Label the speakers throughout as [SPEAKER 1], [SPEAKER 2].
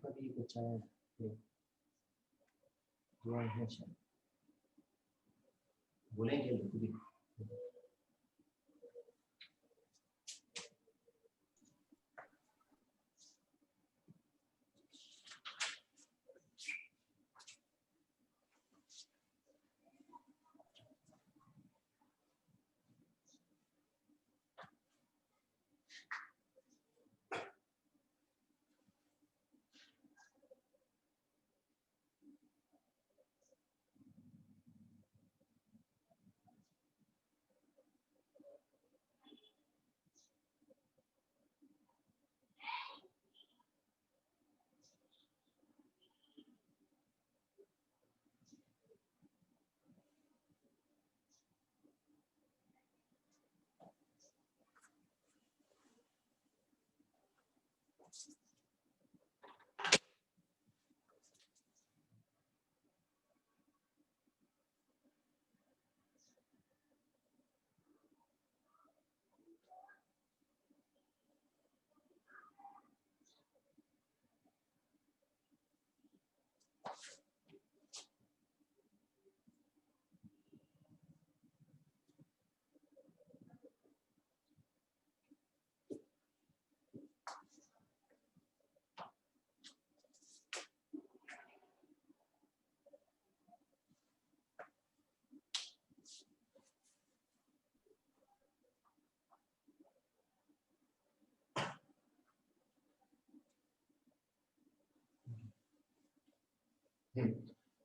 [SPEAKER 1] का भी बचा है बोलेंगे भी।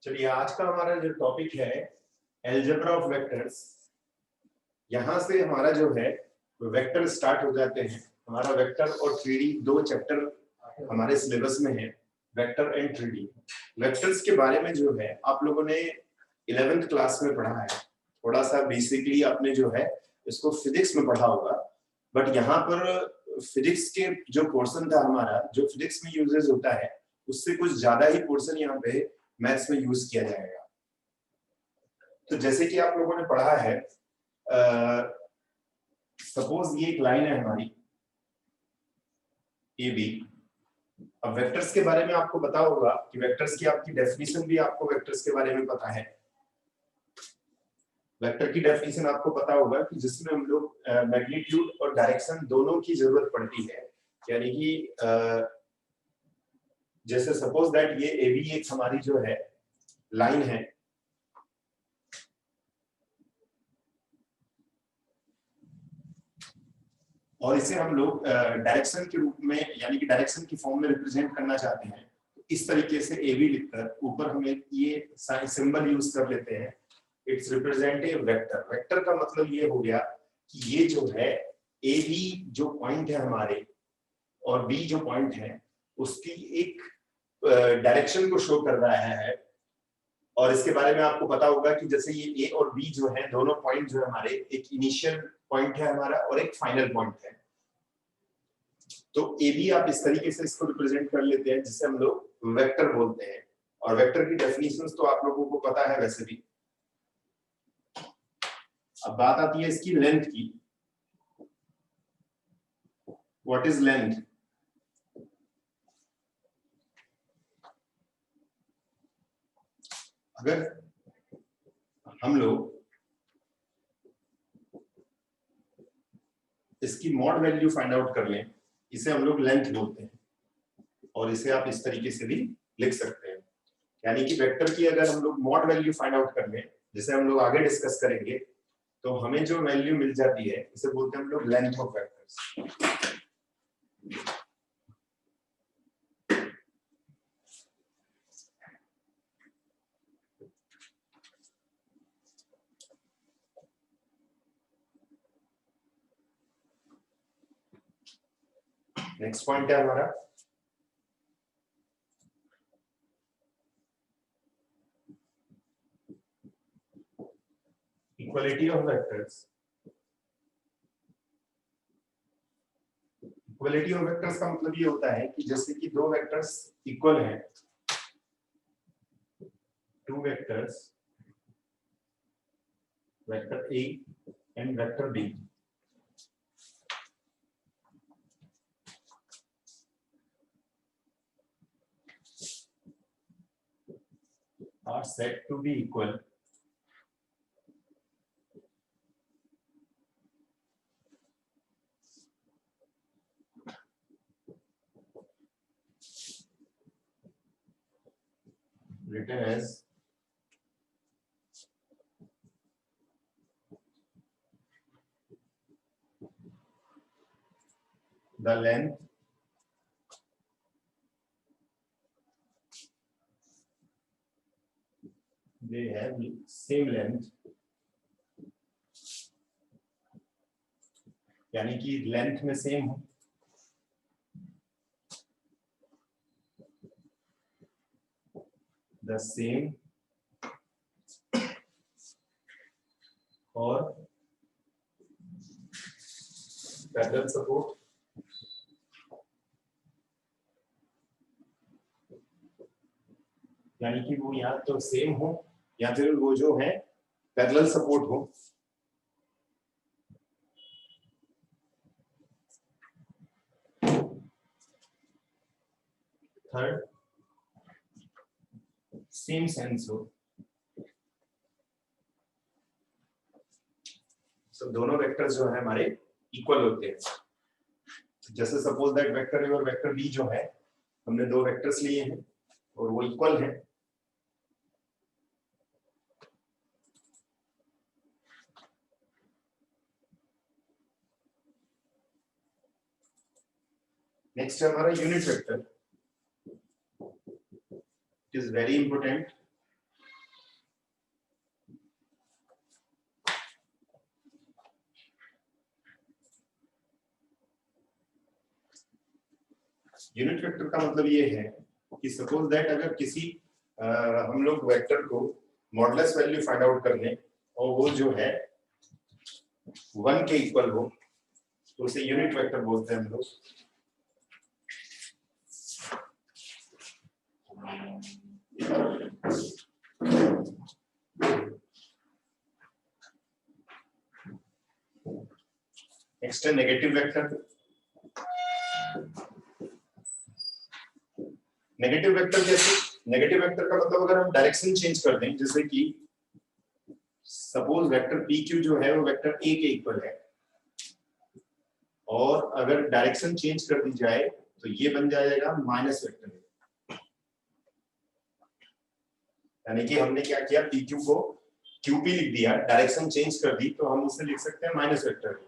[SPEAKER 1] चलिए, आज का हमारा जो टॉपिक है अलजेब्रा ऑफ वेक्टर्स। यहां से हमारा जो है वेक्टर स्टार्ट हो जाते हैं। हमारा वेक्टर और 3D दो चैप्टर हमारे सिलेबस में है, वेक्टर एंड 3D। वेक्टर्स के बारे में जो है आप लोगों ने 11th क्लास में पढ़ा है, थोड़ा सा बेसिकली आपने जो है इसको फिजिक्स में पढ़ा होगा, बट यहाँ पर फिजिक्स के जो पोर्शन था हमारा, जो फिजिक्स में यूजेस होता है, उससे कुछ ज्यादा ही पोर्शन यहाँ पे मैथ्स में यूज किया जाएगा। तो जैसे कि आप लोगों ने पढ़ा है, सपोज ये एक लाइन है हमारी ए बी। अब वेक्टर्स के बारे में आपको पता होगा कि वेक्टर्स की आपकी डेफिनेशन भी आपको वेक्टर्स के बारे में पता है। वेक्टर की डेफिनेशन आपको पता होगा कि जिसमें हम लोग मैग्नीट्यूड और डायरेक्शन दोनों की जरूरत पड़ती है। यानी कि जैसे सपोज दैट ये ए बी एक हमारी जो है लाइन है, और इसे हम लोग डायरेक्शन के रूप में यानी कि डायरेक्शन की फॉर्म में रिप्रेजेंट करना चाहते हैं। तो इस तरीके से ए बी लिखकर ऊपर हम एक ये सिंबल यूज कर लेते हैं, it's represent a vector. Vector का मतलब ये हो गया कि ये जो है ए बी जो पॉइंट है हमारे और बी जो पॉइंट है उसकी एक डायरेक्शन को शो कर रहा है। और इसके बारे में आपको पता होगा कि जैसे ये ए और बी जो है दोनों पॉइंट जो है हमारे, एक इनिशियल पॉइंट है हमारा और एक फाइनल पॉइंट है। तो ए बी आप इस तरीके से इसको रिप्रेजेंट कर लेते हैं जिसे हम लोग वेक्टर बोलते हैं। और वेक्टर की डेफिनेशंस तो आप लोगों को पता है वैसे भी। अब बात आती है इसकी लेंथ की। What is length? अगर हम लोग इसकी मॉड वैल्यू फाइंड आउट कर लें, इसे हम लोग लेंथ बोलते हैं। और इसे आप इस तरीके से भी लिख सकते हैं, यानी कि वेक्टर की अगर हम लोग मॉड वैल्यू फाइंड आउट कर लें, जिसे हम लोग आगे डिस्कस करेंगे, तो हमें जो वैल्यू मिल जाती है इसे बोलते हैं हम लोग length of vectors. Next point है हमारा equality of vectors. Equality of vectors का मतलब ये होता है कि जैसे कि दो वेक्टर्स इक्वल हैं, two vectors, vector A and vector B. are said to be equal written as the length they have same length, यानी कि लेंथ में सेम हो, the same और parallel support यानी कि वो या तो सेम हो या फिर वो जो है पैरेलल सपोर्ट हो। थर्ड सेम सेंस हो। तो दोनों वेक्टर्स जो है हमारे इक्वल होते हैं। जैसे सपोज दैट वेक्टर ए और वेक्टर बी जो है, हमने दो वेक्टर्स लिए हैं और वो इक्वल है। नेक्स्ट है हमारा unit vector, it is very important. Unit vector का मतलब ये है कि सपोज दैट अगर किसी हम लोग वेक्टर को मॉडुलस वैल्यू फाइंड आउट कर लें और वो जो है 1 के इक्वल हो तो उसे यूनिट वेक्टर बोलते हैं हम लोग। नेक्स्ट है नेगेटिव वेक्टर। नेगेटिव वेक्टर कैसे? नेगेटिव वेक्टर का मतलब अगर हम डायरेक्शन चेंज कर दें, जैसे कि सपोज वेक्टर पी क्यू जो है वो वेक्टर ए के इक्वल है और अगर डायरेक्शन चेंज कर दी जाए तो ये बन जाएगा माइनस वेक्टर। यानी कि हमने क्या किया, पी क्यू को क्यूपी लिख दिया, डायरेक्शन चेंज कर दी तो हम उसे लिख सकते हैं माइनस वेक्टर।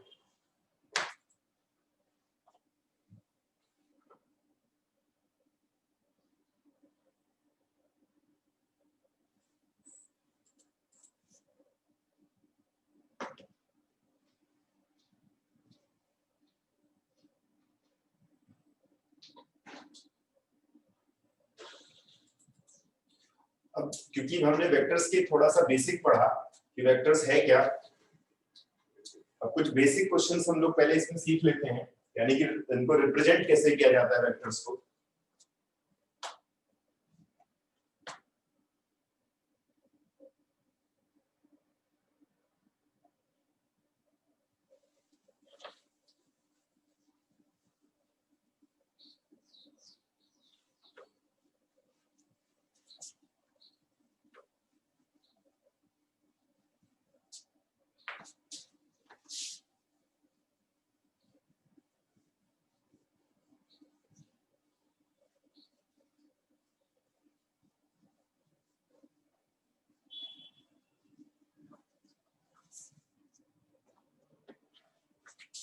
[SPEAKER 1] अब क्योंकि हमने वेक्टर्स के थोड़ा सा बेसिक पढ़ा कि वेक्टर्स है क्या, अब कुछ बेसिक क्वेश्चंस हम लोग पहले इसमें सीख लेते हैं, यानी कि इनको रिप्रेजेंट कैसे किया जाता है वेक्टर्स को।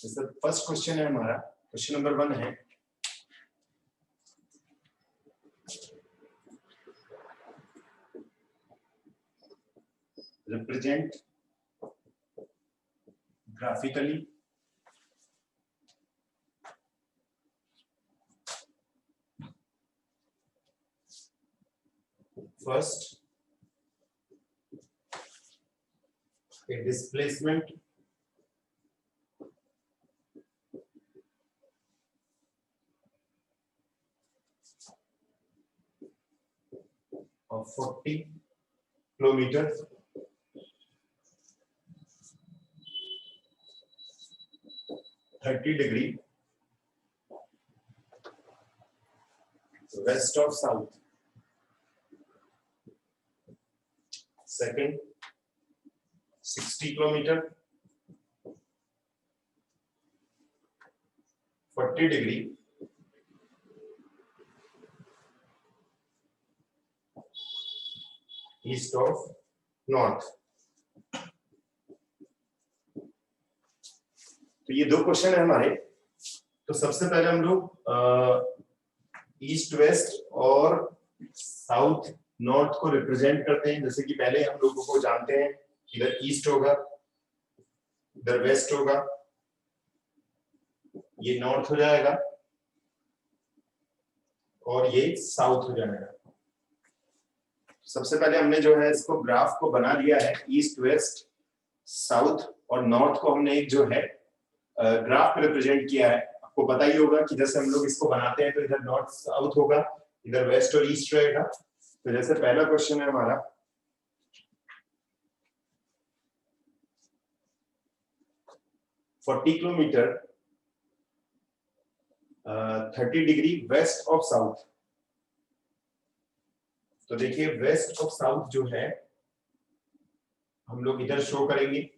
[SPEAKER 1] जैसे फर्स्ट क्वेश्चन है हमारा, क्वेश्चन नंबर 1 है, represent graphically first a displacement of 40 kilometers (30° west of south. Second 60 kilometre 40 degree east of north. तो ये 2 क्वेश्चन है हमारे। तो सबसे पहले हम लोग ईस्ट वेस्ट और साउथ नॉर्थ को रिप्रेजेंट करते हैं। जैसे कि पहले हम लोगों को जानते हैं, इधर ईस्ट होगा, इधर वेस्ट होगा, ये नॉर्थ हो जाएगा और ये साउथ हो जाएगा। सबसे पहले हमने जो है इसको ग्राफ को बना लिया है, ईस्ट वेस्ट साउथ और नॉर्थ को हमने एक जो है ग्राफ में रिप्रेजेंट किया है। आपको पता ही होगा कि जैसे हम लोग इसको बनाते हैं तो इधर नॉर्थ साउथ होगा, इधर वेस्ट और ईस्ट रहेगा। तो जैसे पहला क्वेश्चन है हमारा, forty kilometre 30 degree west of south. तो देखिए वेस्ट ऑफ साउथ जो है हम लोग इधर शो करेंगे,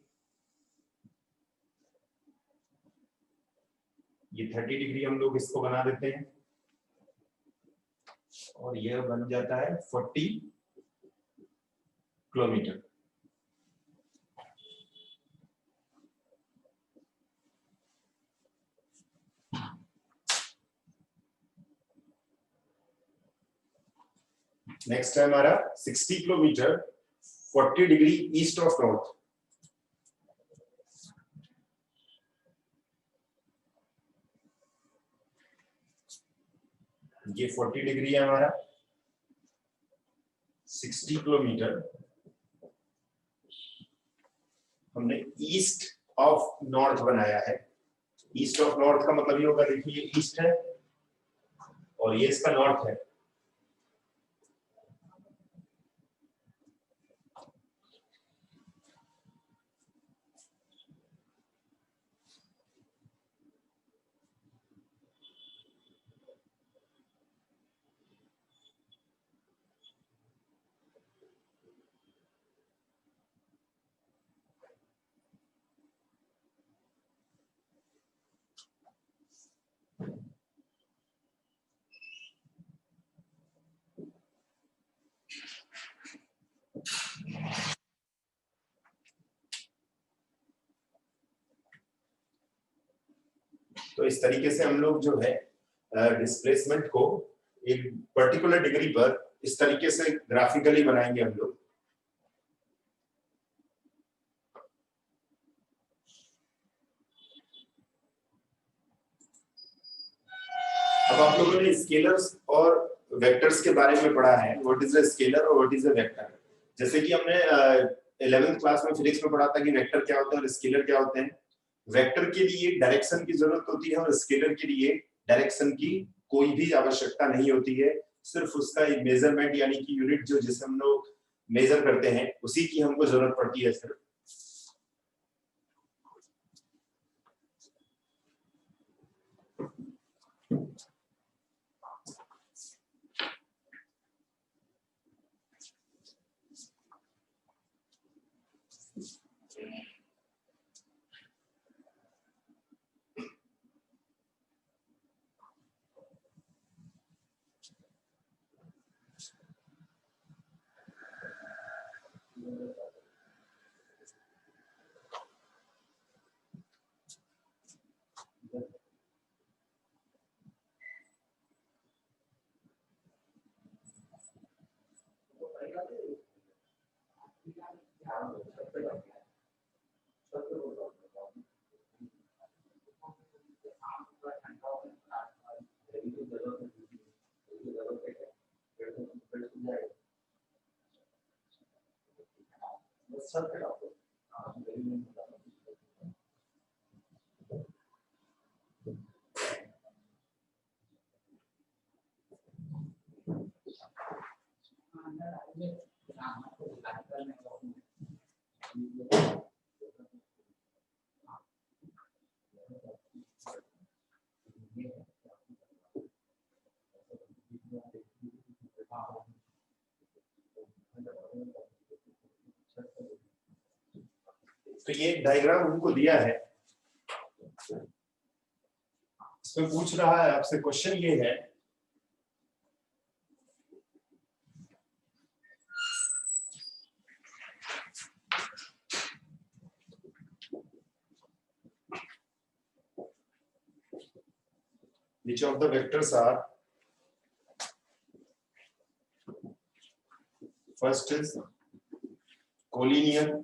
[SPEAKER 1] ये 30 डिग्री हम लोग इसको बना देते हैं और यह बन जाता है 40 किलोमीटर। नेक्स्ट है हमारा 60 kilometre 40 degree east of north. ये 40 डिग्री है हमारा, 60 किलोमीटर हमने ईस्ट ऑफ नॉर्थ बनाया है। ईस्ट ऑफ नॉर्थ का मतलब ये होगा, देखिए ईस्ट है और ये इसका नॉर्थ है। तो इस तरीके से हम लोग जो है डिस्प्लेसमेंट को एक पर्टिकुलर डिग्री पर इस तरीके से ग्राफिकली बनाएंगे हम लोग। अब आप लोगों ने स्केलर्स और वेक्टर्स के बारे में पढ़ा है, व्हाट इज अ स्केलर और व्हाट इज अ वेक्टर। जैसे कि हमने 11th क्लास में फिजिक्स में पढ़ा था कि वेक्टर क्या होता है और स्केलर क्या होते हैं। वेक्टर के लिए डायरेक्शन की जरूरत होती है और स्केलर के लिए डायरेक्शन की कोई भी आवश्यकता नहीं होती है। सिर्फ उसका एक मेजरमेंट यानी कि यूनिट जो जिसे हम लोग मेजर करते हैं उसी की हमको जरूरत पड़ती है सिर्फ। तो ये डायग्राम हमको दिया है, इसमें पूछ रहा है आपसे, क्वेश्चन ये है which of the vectors are, first is collinear,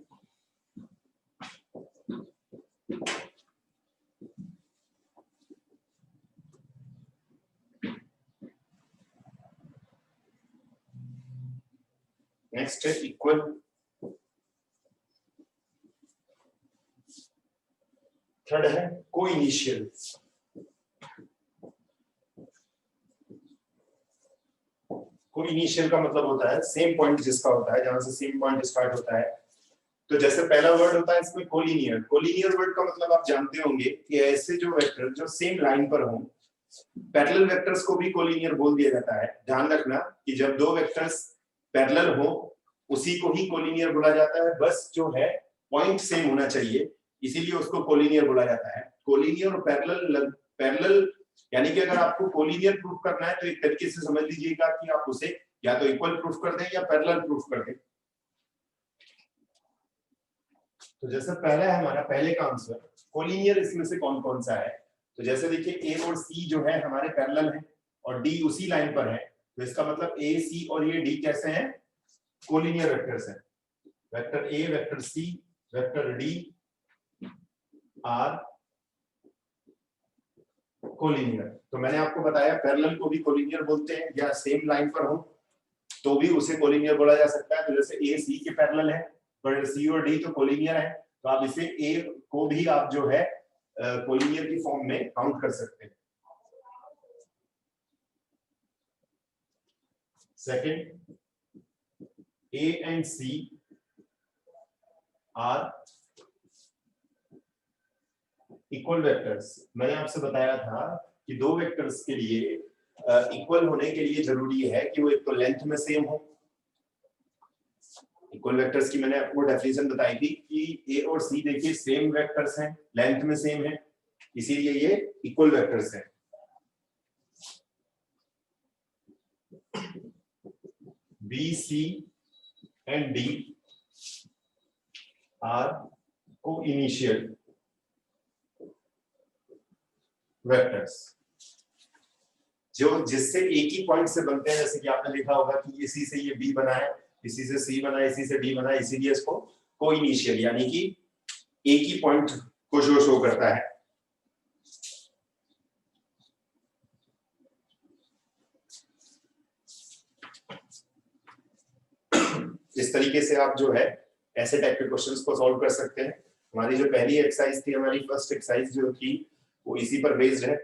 [SPEAKER 1] next है equal, थर्ड है कोइनिशियल। कोइनिशियल का मतलब होता है सेम पॉइंट जिसका होता है, जहां से सेम पॉइंट स्टार्ट होता है। तो जैसे पहला वर्ड होता है इसमें कोलिनियर। कोलिनियर वर्ड का मतलब आप जानते होंगे कि ऐसे जो वेक्टर जो सेम लाइन पर हों, पैरेलल वेक्टर्स को भी कोलिनियर बोल दिया जाता है। ध्यान रखना कि जब दो वेक्टर्स पैरेलल हो उसी को ही कोलिनियर बोला जाता है, बस जो है पॉइंट सेम होना चाहिए, इसीलिए उसको कोलिनियर बोला जाता है। कोलिनियर और पैरेलल यानी कि अगर आपको कोलिनियर प्रूफ करना है तो एक तरीके से समझ लीजिएगा कि आप उसे या तो इक्वल प्रूफ कर दें या पैरेलल प्रूफ कर दें। तो जैसे पहला है हमारा, पहले का आंसर कोलिनियर, इसमें से कौन कौन सा है? तो जैसे देखिए ए और सी जो है हमारे पैरेलल हैं और डी उसी लाइन पर है, तो इसका मतलब ए सी और ये डी कैसे हैं? कोलिनियर वेक्टर्स हैं। Vector A, vector C, vector D are collinear. तो मैंने आपको बताया पैरेलल को भी कोलिनियर बोलते हैं, या सेम लाइन पर हो तो भी उसे कोलिनियर बोला जा सकता है। तो जैसे ए सी के पैरेलल है, पर सी और डी तो कोलिनियर है, तो आप इसे ए को भी आप जो है कोलिनियर की फॉर्म में काउंट कर सकते हैं। Second, A and C are equal vectors. मैंने आपसे बताया था कि दो वेक्टर्स के लिए इक्वल होने के लिए जरूरी है कि वो एक तो लेंथ में सेम हो। इक्वल वेक्टर्स की मैंने आपको डेफिनेशन बताई थी कि ए और सी देखिए सेम वेक्टर्स हैं, लेंथ में सेम है, इसीलिए ये इक्वल वेक्टर्स हैं। B C and D are coinitial vectors, जो जिससे एक ही पॉइंट से बनते हैं। जैसे कि आपने देखा होगा कि इसी से ये बी बना है, इसी से सी बना है, इसी से डी बना है, इसीलिए इसको को-इनिशियल यानी कि एक ही पॉइंट को जो शो करता है। इस तरीके से आप जो है ऐसे टाइप के क्वेश्चंस को सॉल्व कर सकते हैं। हमारी जो पहली एक्सरसाइज थी, हमारी फर्स्ट एक्सरसाइज जो थी, वो इसी पर बेस्ड है।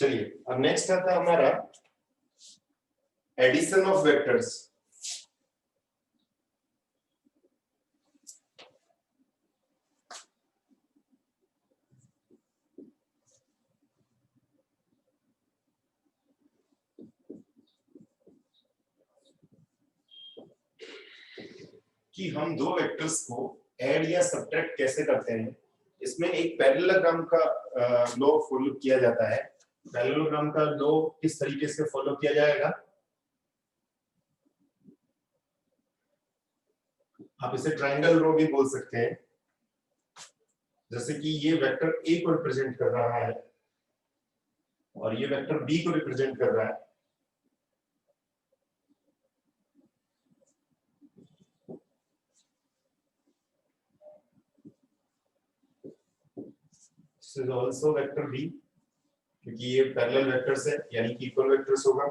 [SPEAKER 1] चलिए अब नेक्स्ट आता है हमारा एडिशन ऑफ वेक्टर्स। कि हम दो वेक्टर्स को ऐड या सब्ट्रैक्ट कैसे करते हैं। इसमें एक पैरेललोग्राम का लॉ फॉलो किया जाता है। पैरेललोग्राम का लॉ किस तरीके से फॉलो किया जाएगा? आप इसे ट्रायंगल रो भी बोल सकते हैं। जैसे कि ये वेक्टर ए को रिप्रेजेंट कर रहा है और ये वेक्टर बी को रिप्रेजेंट कर रहा है। This is also vector B, क्योंकि ये पैरेलल वेक्टर्स है यानी कि इक्वल वेक्टर्स होगा।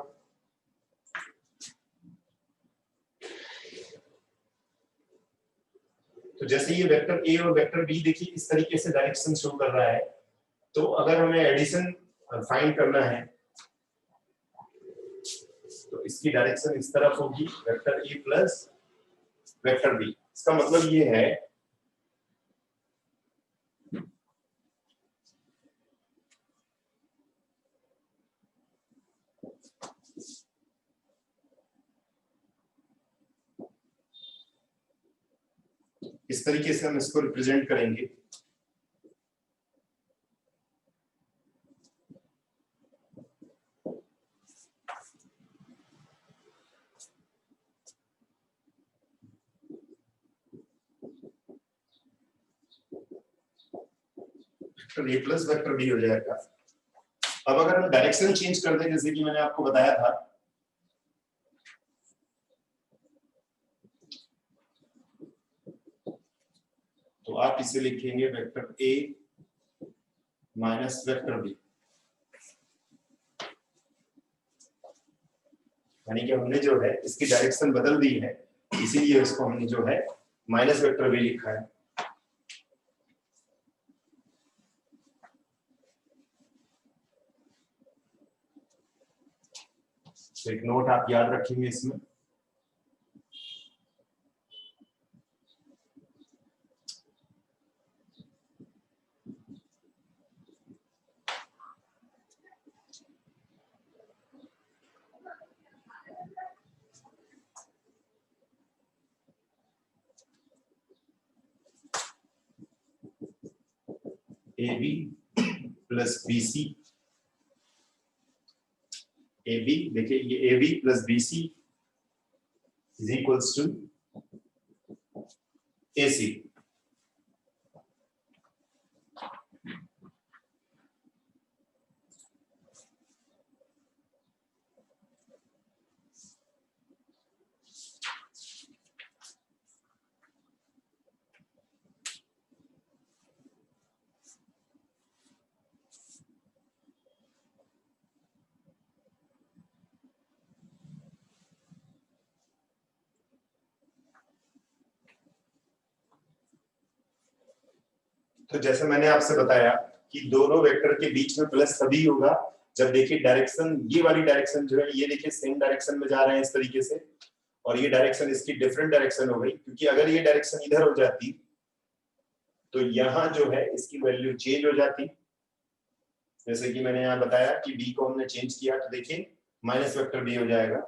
[SPEAKER 1] तो जैसे ये वेक्टर ए और वेक्टर बी देखिए इस तरीके से डायरेक्शन शो कर रहा है, तो अगर हमें एडिशन फाइंड करना है तो इसकी डायरेक्शन इस तरफ होगी, vector A plus vector B. इसका मतलब ये है इस तरीके से हम इसको रिप्रेजेंट करेंगे। Vector A plus vector B हो जाएगा। अब अगर हम डायरेक्शन चेंज कर दें, जैसे कि मैंने आपको बताया था, तो आप इसे लिखेंगे vector A minus vector B, यानी कि हमने जो है इसकी डायरेक्शन बदल दी है, इसीलिए इसको हमने जो है माइनस वेक्टर बी लिखा है। तो एक नोट आप याद रखेंगे इसमें, A B plus B C. A B देखिए, ये A B plus B C is equals to A C. तो जैसे मैंने आपसे बताया कि दोनों वेक्टर के बीच में प्लस तभी होगा जब देखिए डायरेक्शन, ये वाली डायरेक्शन जो है ये देखिए सेम डायरेक्शन में जा रहे हैं इस तरीके से, और ये डायरेक्शन इसकी डिफरेंट डायरेक्शन हो गई, क्योंकि अगर ये डायरेक्शन इधर हो जाती तो यहाँ जो है इसकी वैल्यू चेंज हो जाती। जैसे कि मैंने यहाँ बताया कि बी को हमने चेंज किया तो देखिए माइनस वेक्टर बी हो जाएगा।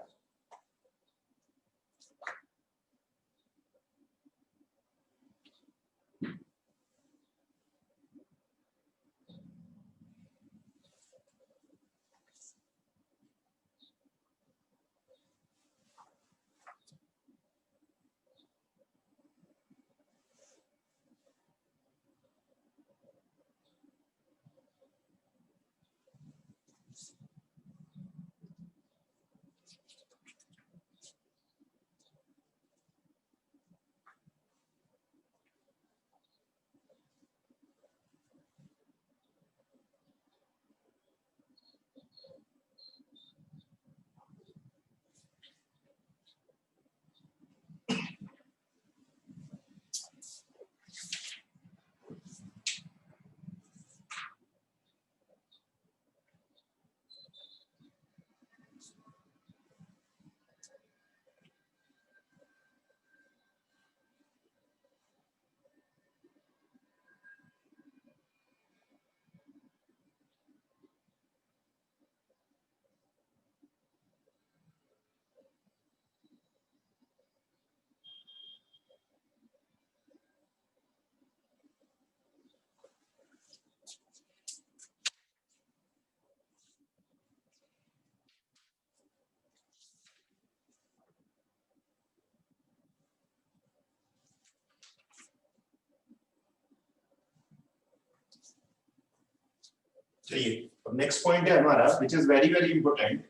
[SPEAKER 1] चलिए अब नेक्स्ट पॉइंट है हमारा, which is very very important,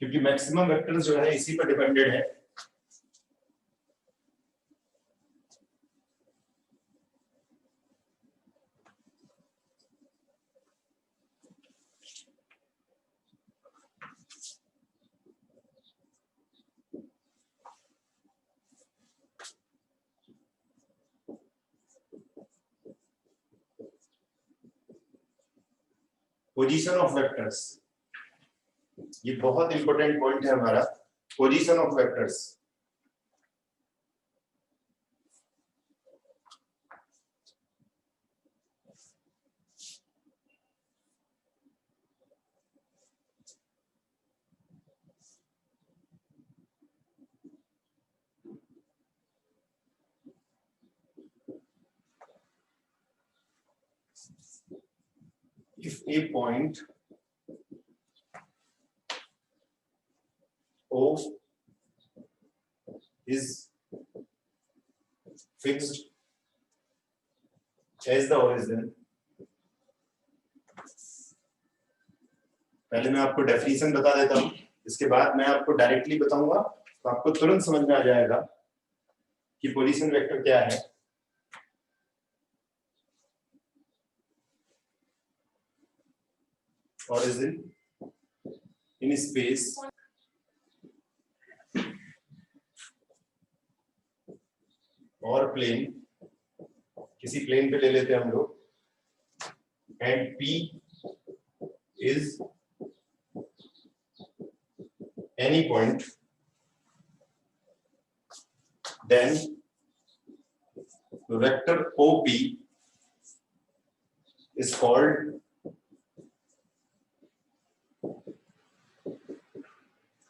[SPEAKER 1] क्योंकि मैक्सिमम वेक्टर्स जो है इसी पर डिपेंडेड है। पोजीशन ऑफ वेक्टर्स, ये बहुत इंपॉर्टेंट पॉइंट है हमारा, position of vectors. If a point O is fixed as the origin, पहले मैं आपको डेफिनेशन बता देता हूं, इसके बाद मैं आपको डायरेक्टली बताऊंगा, तो आपको तुरंत समझ में आ जाएगा कि पोजीशन वेक्टर क्या है। Origin in space और प्लेन, किसी प्लेन पे ले लेते हैं हम लोग, and P is any point, then vector OP is called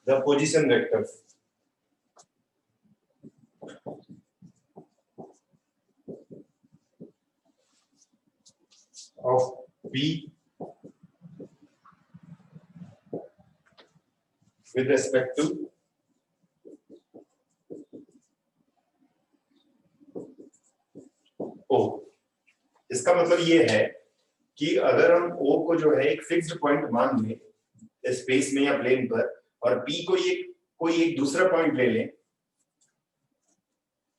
[SPEAKER 1] the position vector of P with respect to O। इसका मतलब ये है कि अगर हम O को जो है एक फिक्स्ड पॉइंट मान लें स्पेस में या प्लेन पर, और P को ये कोई एक दूसरा पॉइंट ले लें,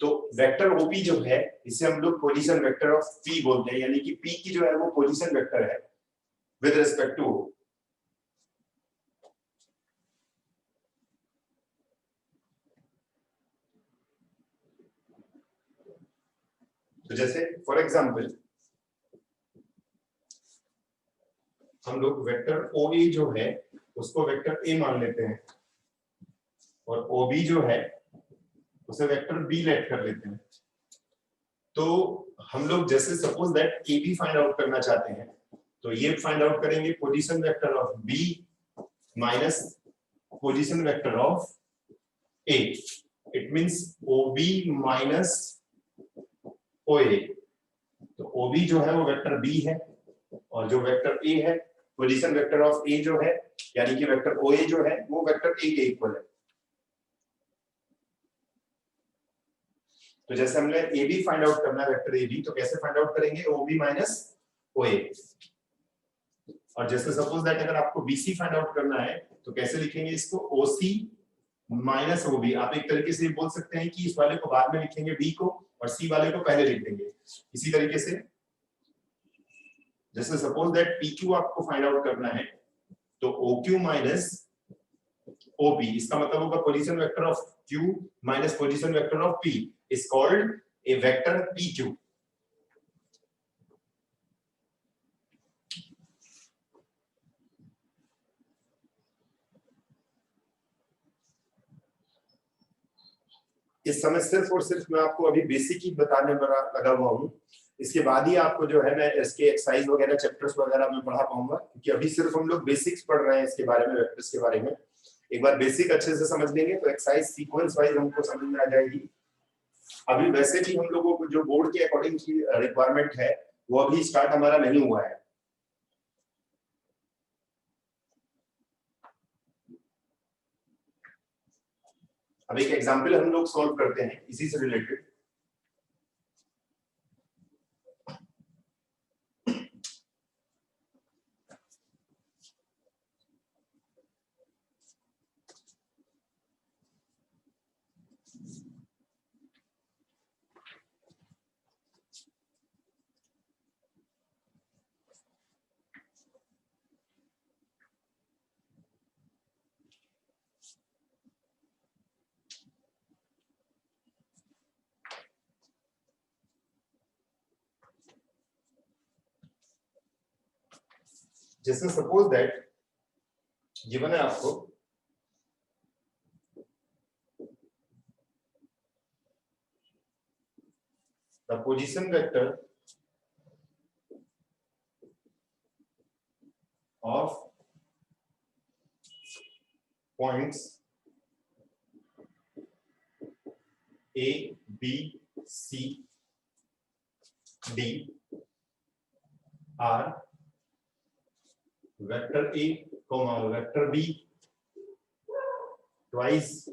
[SPEAKER 1] तो वेक्टर OP जो है इसे हम लोग पोजीशन वेक्टर ऑफ P बोलते हैं, यानी कि P की जो है वो पोजीशन वेक्टर है विद रिस्पेक्ट टू O। तो जैसे फॉर एग्जांपल हम लोग वेक्टर OA जो है उसको वेक्टर A मान लेते हैं, और OB जो है उसे वेक्टर B लेट कर लेते हैं। तो हम लोग जैसे suppose that AB find out करना चाहते हैं, तो ये फाइंड आउट करेंगे position vector of B minus position vector of A। It means OB minus OA। तो OB जो है वो वेक्टर B है, और जो वेक्टर A है पोजीशन वेक्टर ऑफ A जो है, यानी कि वेक्टर OA जो है वो वेक्टर A के इक्वल है। तो जैसे हमने AB फाइंड आउट करना है वेक्टर AB, तो कैसे फाइंड आउट करेंगे, OB माइनस OA। और जैसे सपोज दैट अगर आपको BC फाइंड आउट करना है, तो कैसे लिखेंगे इसको, OC माइनस OB। आप एक तरीके से बोल सकते हैं कि इस वाले को बाद में लिखेंगे B को, और C वाले को पहले लिख देंगे। इसी तरीके से जैसे सपोज दैट PQ आपको फाइंड आउट करना है, तो OQ माइनस OP, इसका मतलब होगा position vector of Q minus position vector of P is called a vector PQ। इस समय सिर्फ और सिर्फ मैं आपको अभी बेसिक ही बताने में लगा हुआ हूँ। इसके बाद ही आपको जो है मैं इसके एक्सरसाइज वगैरह चैप्टर्स वगैरह में पढ़ा पाऊंगा, क्योंकि अभी सिर्फ हम लोग बेसिक्स पढ़ रहे हैं इसके बारे में, वेक्टर्स के बारे में। एक बार बेसिक अच्छे से समझ लेंगे तो एक्सरसाइज सीक्वेंस वाइज हमको समझ में आ जाएगी। अभी वैसे भी हम लोगों को जो बोर्ड के अकॉर्डिंग की रिक्वायरमेंट है वो अभी स्टार्ट हमारा नहीं हुआ है। अब एक एग्जांपल हम लोग सॉल्व करते हैं इसी से रिलेटेड। जैसे सपोज दैट गिवन है आपको the position vector of points A, B, C, D are vector A, vector B twice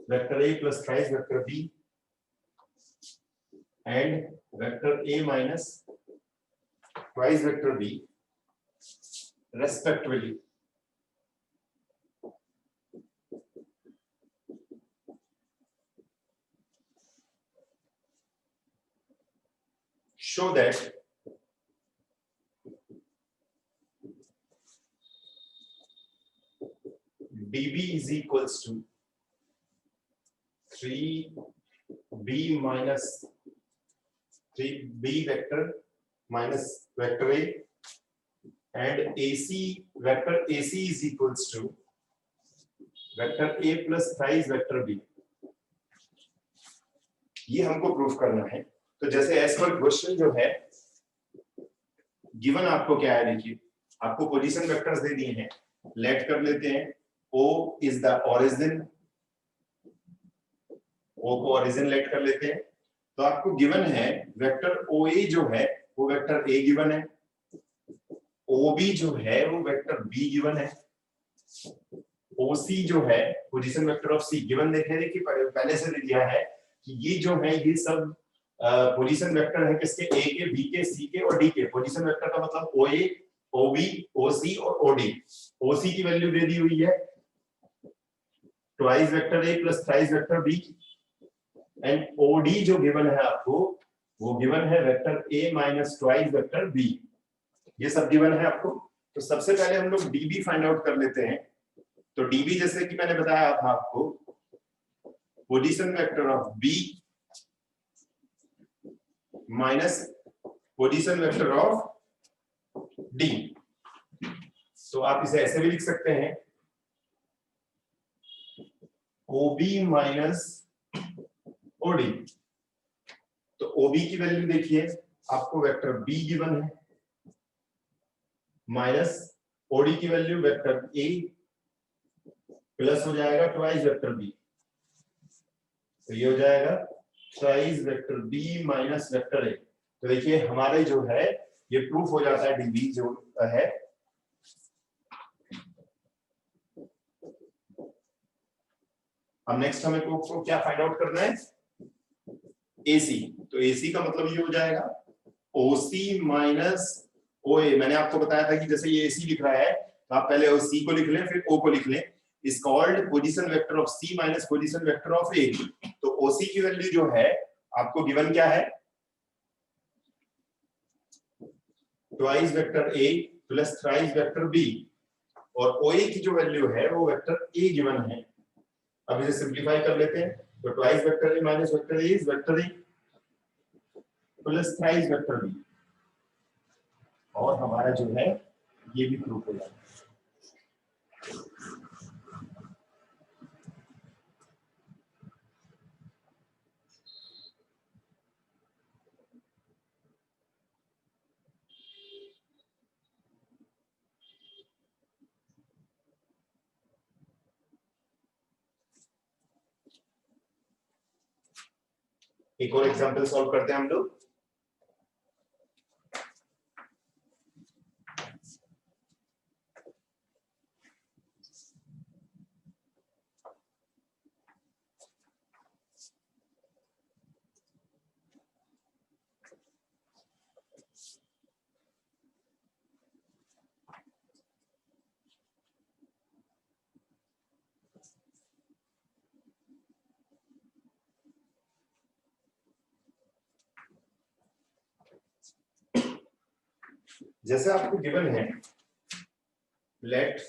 [SPEAKER 1] vector A plus twice vector B and vector A minus twice vector B respectively. Show that dB is equals to 3b minus 3b vector minus vector A and AC vector AC is equals to vector A plus thrice vector B. ये हमको proof करना है। तो जैसे as per question जो है given आपको क्या है, देखिए आपको पोजीशन वेक्टर्स दे दिए हैं, लेट कर लेते हैं O is the origin, O को ओरिजिन लेट कर लेते हैं। तो आपको गिवन है वेक्टर OA जो है वो वेक्टर A गिवन है, OB जो है वो वेक्टर B गिवन है, OC जो है position vector of C given देखिए पहले से दे दिया है कि ये जो है ये सब पोजीशन वेक्टर है किसके, A के, B के, C के और D के। पोजीशन वेक्टर का मतलब OA, OB, OC और OD। OC की वैल्यू दे दी हुई है twice vector A plus thrice vector B and OD जो गिवन है आपको वो गिवन है vector A minus twice vector B। ये सब गिवन है आपको। तो सबसे पहले हम लोग DB फाइंड आउट कर लेते हैं। तो DB जैसे कि मैंने बताया था आपको position vector of B minus position vector of D। तो आप इसे ऐसे भी लिख सकते हैं OB माइनस OD। तो OB की वैल्यू देखिए आपको वेक्टर B गिवन है माइनस OD की वैल्यू वेक्टर A प्लस हो जाएगा ट्वाइस वेक्टर B। तो ये हो जाएगा twice vector B minus vector A। तो देखिए हमारे जो है ये प्रूफ हो जाता है DB जो है। अब नेक्स्ट हमें को क्या फाइंड आउट करना है, AC। तो AC का मतलब ये हो जाएगा OC माइनस OA। मैंने आपको बताया था कि जैसे ये AC लिख रहा है तो आप पहले C को लिख लें फिर O को लिख लें। Is called position vector of C minus position vector of A। तो OC की वैल्यू जो है आपको गिवन क्या है, twice vector A plus thrice vector B और OA की जो वैल्यू है वो वेक्टर A गिवन है। अब इसे सिंपलीफाई कर लेते हैं। तो twice vector A minus vector A is vector A plus thrice vector B और हमारा जो है ये भी प्रूफ हो जाएगा। एक और एग्जांपल सॉल्व करते हैं हम लोग। जैसे आपको गिवन है let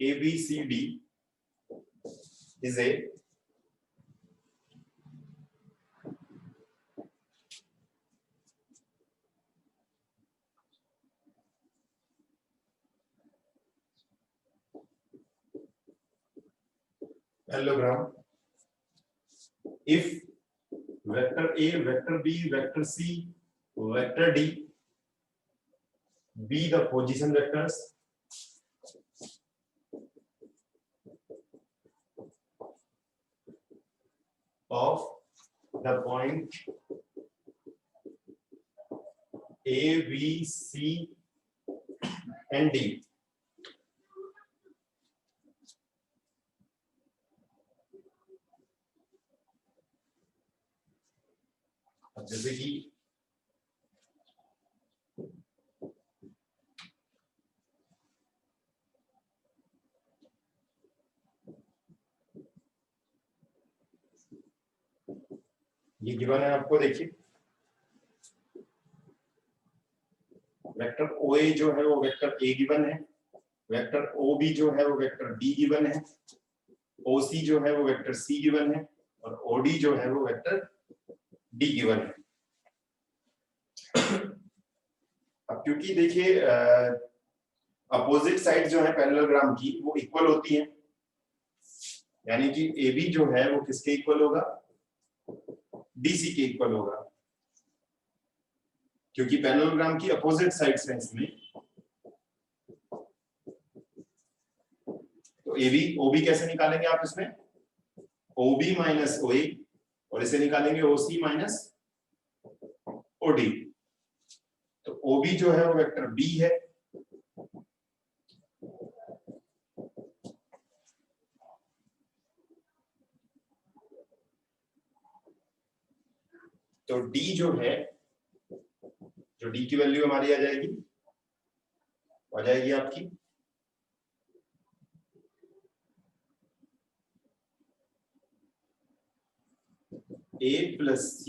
[SPEAKER 1] ABCD is a parallelogram. If vector A, vector B, vector C, vector D be the position vectors of the point A, B, C and D, अब जैसे कि ये गिवन है आपको, देखिए वेक्टर OA जो है वो वेक्टर A गिवन है, वेक्टर OB जो है वो वेक्टर B गिवन है, OC जो है वो वेक्टर C गिवन है और OD जो है वो वेक्टर D गिवन है। अब क्योंकि देखिए अपोजिट साइड जो है पैरेललोग्राम की वो इक्वल होती है, यानी कि AB जो है वो किसके इक्वल होगा, DC के इक्वल होगा, क्योंकि पैरेललोग्राम की अपोजिट साइड्स हैं इसमें। तो AB OB कैसे निकालेंगे आप इसमें, OB माइनस OA और इसे निकालेंगे OC माइनस OD। तो OB जो है वो वेक्टर B है, तो D जो है, जो D की वैल्यू हमारी आ जाएगी आपकी A plus C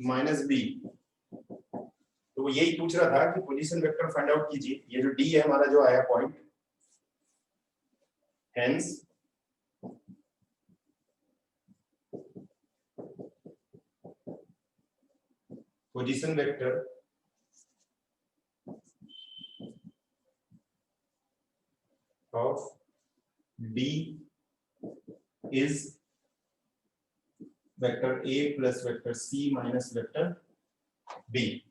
[SPEAKER 1] minus B। तो वो यही पूछ रहा था कि पोजीशन वेक्टर फाइंड आउट कीजिए। ये जो D है हमारा जो आया point, hence position vector of D is vector A plus vector C minus vector B।